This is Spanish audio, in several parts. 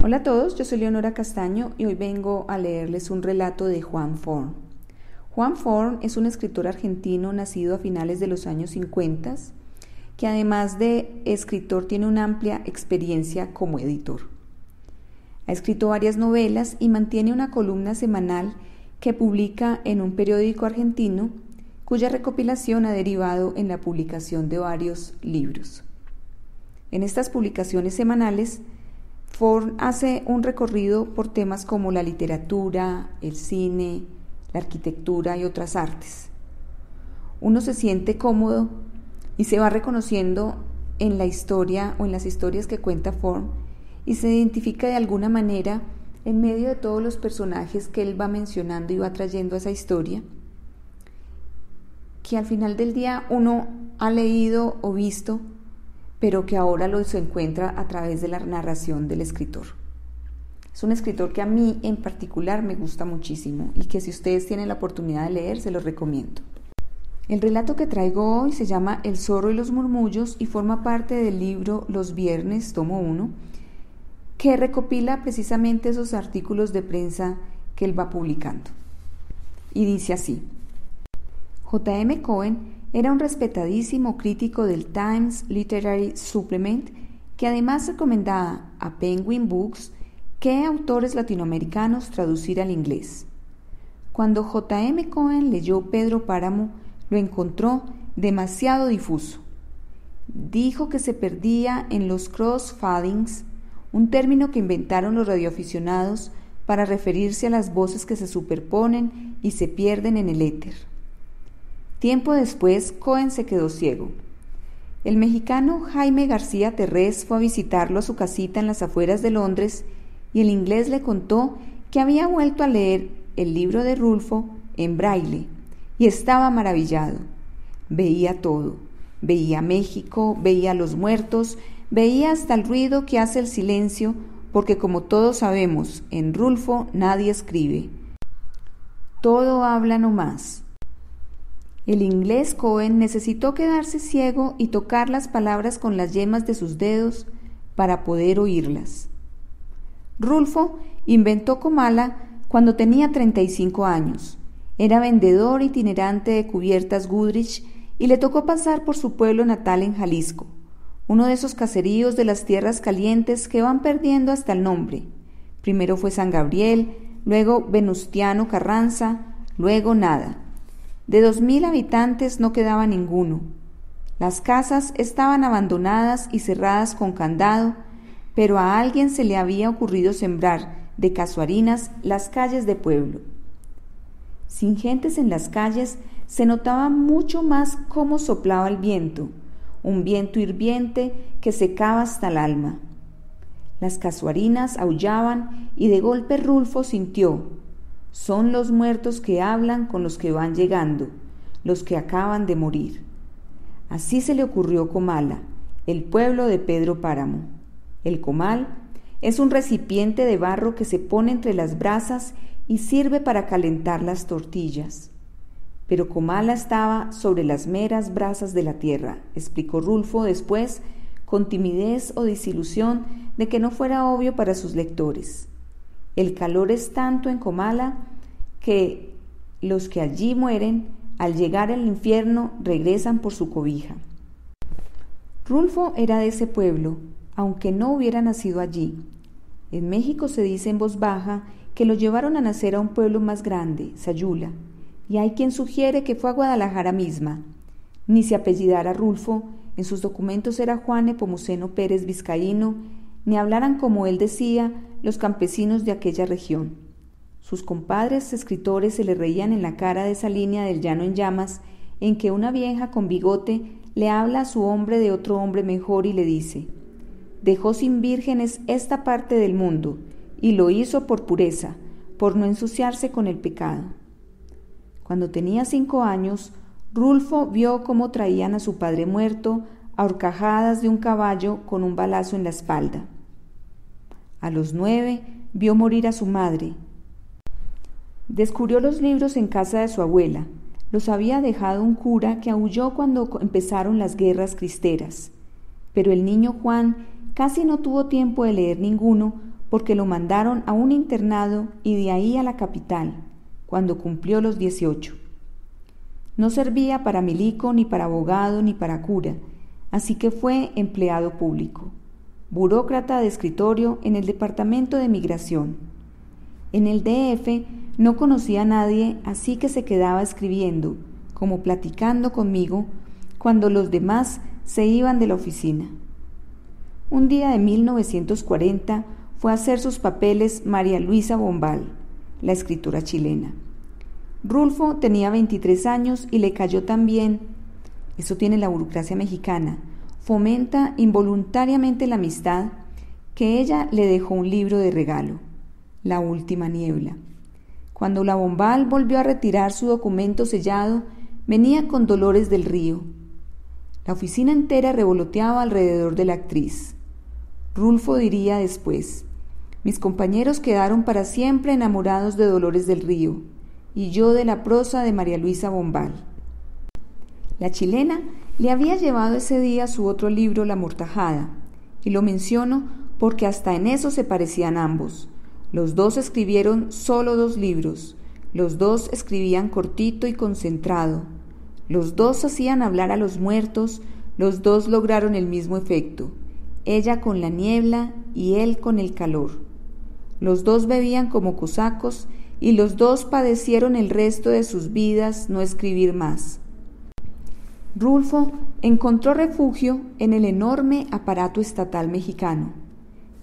Hola a todos, yo soy Leonora Castaño y hoy vengo a leerles un relato de Juan Forn. Juan Forn es un escritor argentino nacido a finales de los años 50, que además de escritor tiene una amplia experiencia como editor. Ha escrito varias novelas y mantiene una columna semanal que publica en un periódico argentino, cuya recopilación ha derivado en la publicación de varios libros. En estas publicaciones semanales, Forn hace un recorrido por temas como la literatura, el cine, la arquitectura y otras artes. Uno se siente cómodo y se va reconociendo en la historia o en las historias que cuenta Forn y se identifica de alguna manera en medio de todos los personajes que él va mencionando y va trayendo a esa historia, que al final del día uno ha leído o visto, pero que ahora se encuentra a través de la narración del escritor. Es un escritor que a mí en particular me gusta muchísimo y que si ustedes tienen la oportunidad de leer, se los recomiendo. El relato que traigo hoy se llama El zorro y los murmullos y forma parte del libro Los Viernes, tomo 1, que recopila precisamente esos artículos de prensa que él va publicando. Y dice así: J.M. Cohen era un respetadísimo crítico del Times Literary Supplement que además recomendaba a Penguin Books qué autores latinoamericanos traducir al inglés. Cuando J.M. Cohen leyó Pedro Páramo, lo encontró demasiado difuso. Dijo que se perdía en los crossfadings, un término que inventaron los radioaficionados para referirse a las voces que se superponen y se pierden en el éter. Tiempo después, Cohen se quedó ciego. El mexicano Jaime García Terrés fue a visitarlo a su casita en las afueras de Londres y el inglés le contó que había vuelto a leer el libro de Rulfo en braille y estaba maravillado. Veía todo. Veía México, veía los muertos, veía hasta el ruido que hace el silencio, porque como todos sabemos, en Rulfo nadie escribe. Todo habla nomás. El inglés Cohen necesitó quedarse ciego y tocar las palabras con las yemas de sus dedos para poder oírlas. Rulfo inventó Comala cuando tenía 35 años. Era vendedor itinerante de cubiertas Goodrich y le tocó pasar por su pueblo natal en Jalisco, uno de esos caseríos de las tierras calientes que van perdiendo hasta el nombre. Primero fue San Gabriel, luego Venustiano Carranza, luego nada. De 2,000 habitantes no quedaba ninguno. Las casas estaban abandonadas y cerradas con candado, pero a alguien se le había ocurrido sembrar de casuarinas las calles de pueblo. Sin gentes en las calles, se notaba mucho más cómo soplaba el viento, un viento hirviente que secaba hasta el alma. Las casuarinas aullaban y de golpe Rulfo sintió: son los muertos que hablan con los que van llegando, los que acaban de morir. Así se le ocurrió Comala, el pueblo de Pedro Páramo. El comal es un recipiente de barro que se pone entre las brasas y sirve para calentar las tortillas. Pero Comala estaba sobre las meras brasas de la tierra, explicó Rulfo después, con timidez o desilusión de que no fuera obvio para sus lectores. El calor es tanto en Comala que los que allí mueren, al llegar al infierno, regresan por su cobija. Rulfo era de ese pueblo, aunque no hubiera nacido allí. En México se dice en voz baja que lo llevaron a nacer a un pueblo más grande, Sayula, y hay quien sugiere que fue a Guadalajara misma. Ni se apellidara Rulfo, en sus documentos era Juan Nepomuceno Pérez Vizcaíno, ni hablaran como él decía los campesinos de aquella región. Sus compadres escritores se le reían en la cara de esa línea del llano en llamas en que una vieja con bigote le habla a su hombre de otro hombre mejor y le dice: dejó sin vírgenes esta parte del mundo y lo hizo por pureza, por no ensuciarse con el pecado. Cuando tenía 5 años, Rulfo vio cómo traían a su padre muerto a horcajadas de un caballo con un balazo en la espalda. A los 9 vio morir a su madre. Descubrió los libros en casa de su abuela. Los había dejado un cura que aulló cuando empezaron las guerras cristeras. Pero el niño Juan casi no tuvo tiempo de leer ninguno porque lo mandaron a un internado y de ahí a la capital, cuando cumplió los 18. No servía para milico, ni para abogado, ni para cura, así que fue empleado público, burócrata de escritorio en el Departamento de Migración. En el DF no conocía a nadie, así que se quedaba escribiendo, como platicando conmigo, cuando los demás se iban de la oficina. Un día de 1940 fue a hacer sus papeles María Luisa Bombal, la escritora chilena. Rulfo tenía 23 años y le cayó tan bien. Eso tiene la burocracia mexicana. Fomenta involuntariamente la amistad, que ella le dejó un libro de regalo, La última niebla. Cuando la Bombal volvió a retirar su documento sellado, venía con Dolores del Río. La oficina entera revoloteaba alrededor de la actriz. Rulfo diría después: mis compañeros quedaron para siempre enamorados de Dolores del Río, y yo de la prosa de María Luisa Bombal. La chilena le había llevado ese día su otro libro, La Mortajada, y lo menciono porque hasta en eso se parecían ambos. Los dos escribieron solo 2 libros, los dos escribían cortito y concentrado, los dos hacían hablar a los muertos, los dos lograron el mismo efecto, ella con la niebla y él con el calor. Los dos bebían como cosacos y los dos padecieron el resto de sus vidas no escribir más. Rulfo encontró refugio en el enorme aparato estatal mexicano.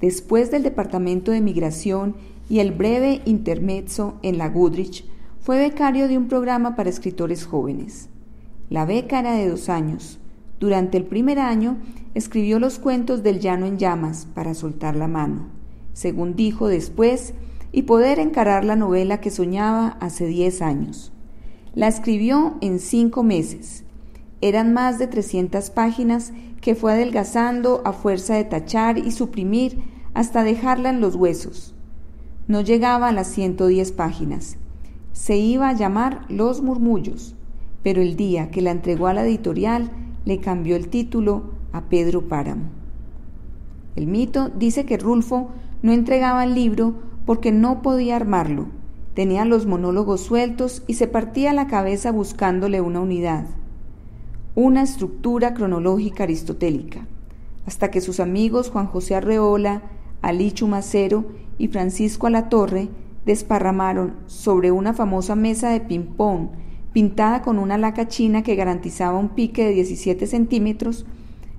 Después del Departamento de Migración y el breve intermezzo en la Goodrich, fue becario de un programa para escritores jóvenes. La beca era de 2 años. Durante el primer año escribió los cuentos del Llano en Llamas para soltar la mano, según dijo después, y poder encarar la novela que soñaba hace 10 años. La escribió en 5 meses. Eran más de 300 páginas que fue adelgazando a fuerza de tachar y suprimir hasta dejarla en los huesos. No llegaba a las 110 páginas. Se iba a llamar Los Murmullos, pero el día que la entregó a la editorial le cambió el título a Pedro Páramo. El mito dice que Rulfo no entregaba el libro porque no podía armarlo, tenía los monólogos sueltos y se partía la cabeza buscándole una unidad, una estructura cronológica aristotélica, hasta que sus amigos Juan José Arreola, Alí Chumacero y Francisco Alatorre desparramaron sobre una famosa mesa de ping-pong pintada con una laca china que garantizaba un pique de 17 centímetros,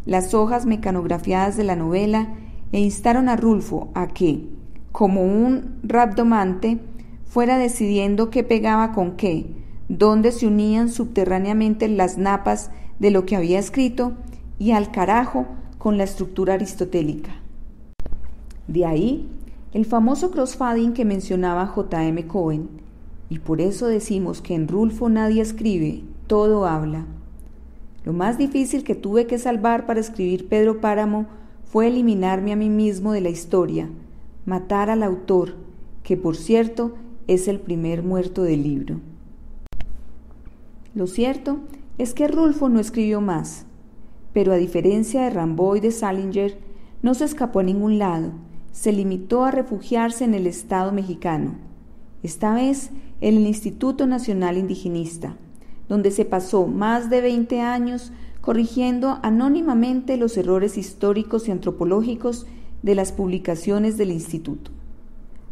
las hojas mecanografiadas de la novela e instaron a Rulfo a que, como un rabdomante, fuera decidiendo qué pegaba con qué, dónde se unían subterráneamente las napas de lo que había escrito y al carajo con la estructura aristotélica. De ahí el famoso crossfading que mencionaba J.M. Cohen, y por eso decimos que en Rulfo nadie escribe, todo habla. Lo más difícil que tuve que salvar para escribir Pedro Páramo fue eliminarme a mí mismo de la historia, matar al autor, que por cierto es el primer muerto del libro. Lo cierto es que Rulfo no escribió más, pero a diferencia de Rimbaud y de Salinger, no se escapó a ningún lado, se limitó a refugiarse en el Estado mexicano, esta vez en el Instituto Nacional Indigenista, donde se pasó más de 20 años corrigiendo anónimamente los errores históricos y antropológicos de las publicaciones del instituto.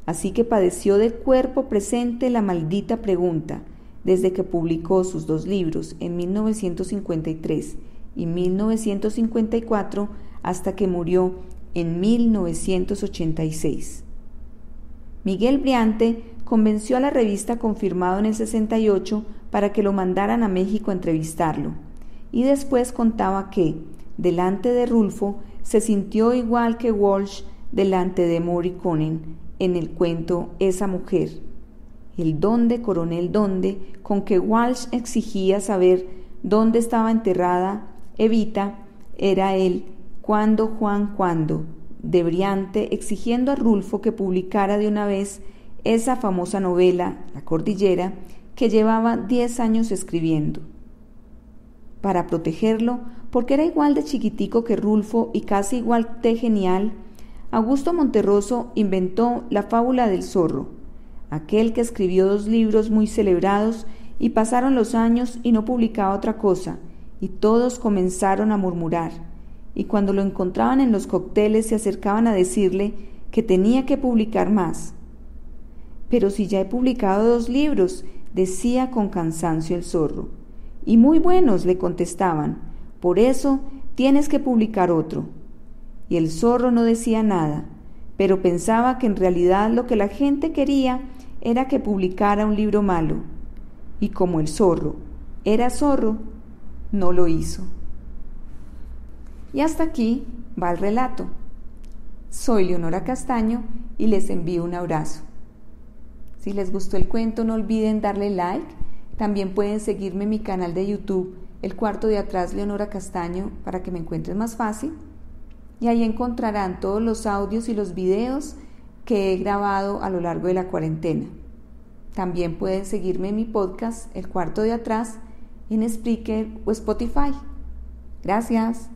Así que padeció de cuerpo presente la maldita pregunta, desde que publicó sus 2 libros en 1953 y 1954 hasta que murió en 1986. Miguel Briante convenció a la revista Confirmado en el 68 para que lo mandaran a México a entrevistarlo, y después contaba que, delante de Rulfo, se sintió igual que Walsh delante de Morricone en el cuento Esa mujer. El dónde, coronel dónde, con que Walsh exigía saber dónde estaba enterrada Evita, era él, cuándo, Juan, cuándo, de Briante exigiendo a Rulfo que publicara de una vez esa famosa novela, La Cordillera, que llevaba 10 años escribiendo. Para protegerlo, porque era igual de chiquitico que Rulfo y casi igual de genial, Augusto Monterroso inventó la fábula del zorro, aquel que escribió 2 libros muy celebrados y pasaron los años y no publicaba otra cosa, y todos comenzaron a murmurar, y cuando lo encontraban en los cócteles se acercaban a decirle que tenía que publicar más. Pero si ya he publicado 2 libros, decía con cansancio el zorro. Y muy buenos, le contestaban, por eso tienes que publicar otro. Y el zorro no decía nada, pero pensaba que en realidad lo que la gente quería era que publicara un libro malo. Y como el zorro era zorro, no lo hizo. Y hasta aquí va el relato. Soy Leonora Castaño y les envío un abrazo. Si les gustó el cuento, no olviden darle like. También pueden seguirme en mi canal de YouTube, El Cuarto de Atrás Leonora Castaño, para que me encuentren más fácil. Y ahí encontrarán todos los audios y los videos que he grabado a lo largo de la cuarentena. También pueden seguirme en mi podcast, El Cuarto de Atrás, en Spreaker o Spotify. Gracias.